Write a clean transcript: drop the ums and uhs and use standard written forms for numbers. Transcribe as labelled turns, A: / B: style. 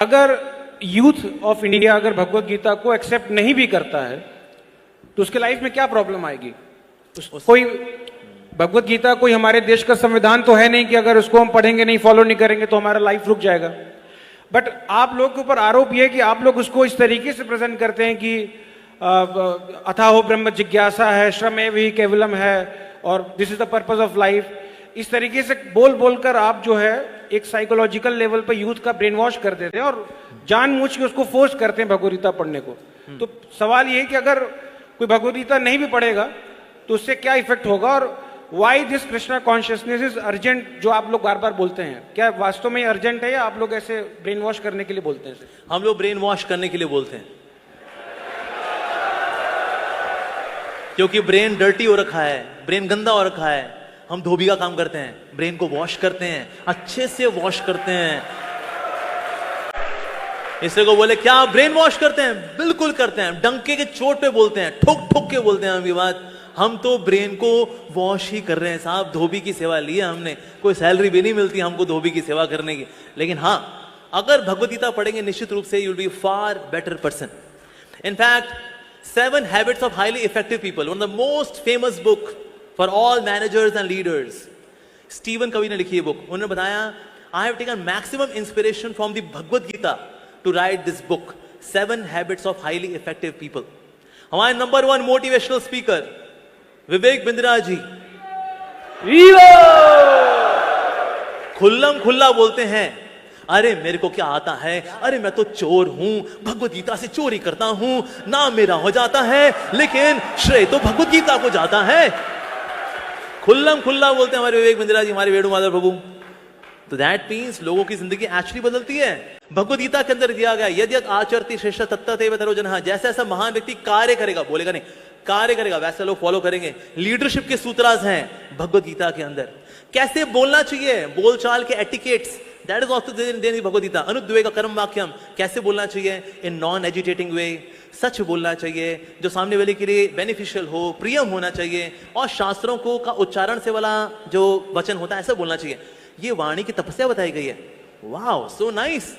A: अगर youth of India अगर भगवत गीता को एक्सेप्ट नहीं भी करता है तो उसके लाइफ में क्या प्रॉब्लम आएगी? कोई भगवत गीता कोई हमारे देश का संविधान तो है नहीं कि अगर उसको हम पढ़ेंगे नहीं, फॉलो नहीं करेंगे तो हमारा लाइफ रुक जाएगा। बट आप लोग के ऊपर आरोप यह है कि आप लोग उसको इस तरीके से प्रेजेंट करते हैं कि अथाहो ब्रह्म जिज्ञासा है, श्रमेव हि केवलम है और this is the purpose of life. इस तरीके से बोल बोलकर आप जो है एक साइकोलॉजिकल लेवल पर यूथ का ब्रेन वॉश कर देते हैं और जानबूझ के उसको फोर्स करते हैं भगवत गीता पढ़ने को। तो सवाल ये है कि अगर कोई भगवत गीता नहीं भी पढ़ेगा तो उससे क्या इफेक्ट होगा और why this Krishna consciousness is urgent, जो आप लोग बार बार बोलते हैं, क्या वास्तव में अर्जेंट है या आप लोग ऐसे ब्रेन वॉश करने के लिए बोलते हैं?
B: हम लोग ब्रेन वॉश करने के लिए बोलते हैं, क्योंकि ब्रेन डर्टी हो रखा है, ब्रेन गंदा हो रखा है। हम धोबी का काम करते हैं, ब्रेन को वॉश करते हैं, अच्छे से वॉश करते हैं। इससे को बोले क्या ब्रेन वॉश करते हैं? बिल्कुल करते हैं, डंके के चोट पे बोलते हैं, ठोक ठोक के बोलते हैं। हम ये बात, हम तो ब्रेन को वॉश ही कर रहे हैं साहब। धोबी की सेवा ली है हमने, कोई सैलरी भी नहीं मिलती हमको धोबी की सेवा करने की। लेकिन हाँ, अगर भगवत गीता पढ़ेंगे निश्चित रूप से you will be far better person. In fact 7 Habits of Highly Effective People, one of the most famous book for all managers and leaders. Steven कवी ने लिखी है बुक। उन्होंने बताया, I have taken maximum inspiration from the Bhagavad Gita to write this book, 7 Habits of Highly Effective People. हमारे number 1 motivational speaker Vivek Bindra ji खुल्लम खुल्ला बोलते हैं, अरे मेरे को क्या आता है, अरे मैं तो चोर हूं, भगवत गीता से चोरी करता हूं, नाम मेरा हो जाता है लेकिन श्रेय तो भगवत गीता को जाता है। खुल्लम खुल्ला बोलते हैं हमारे विवेक बिंद्रा जी, हमारे वेणुमाधव प्रभु। तो दैट मीन्स लोगों की जिंदगी एक्चुअली बदलती है। भगवत गीता के अंदर दिया गया, यदि आचरति श्रेष्ठ तत्तदेव तरोजनः, जैसा ऐसा महान व्यक्ति कार्य करेगा, बोलेगा नहीं, कार्य करेगा, वैसे लोग फॉलो करेंगे। लीडरशिप के सूत्रास हैं भगवत गीता के अंदर। कैसे बोलना चाहिए, बोलचाल के etiquettes, that is also there in Bhagavad Gita. अनुद्वेग कर्म वाक्यम, कैसे बोलना चाहिए इन नॉन एजिटेटिंग वे, सच बोलना चाहिए जो सामने वाले के लिए बेनिफिशियल हो, प्रियम होना चाहिए, और शास्त्रों को का उच्चारण से वाला जो वचन होता है ऐसा बोलना चाहिए। ये वाणी की तपस्या बताई गई है। Wow, so nice.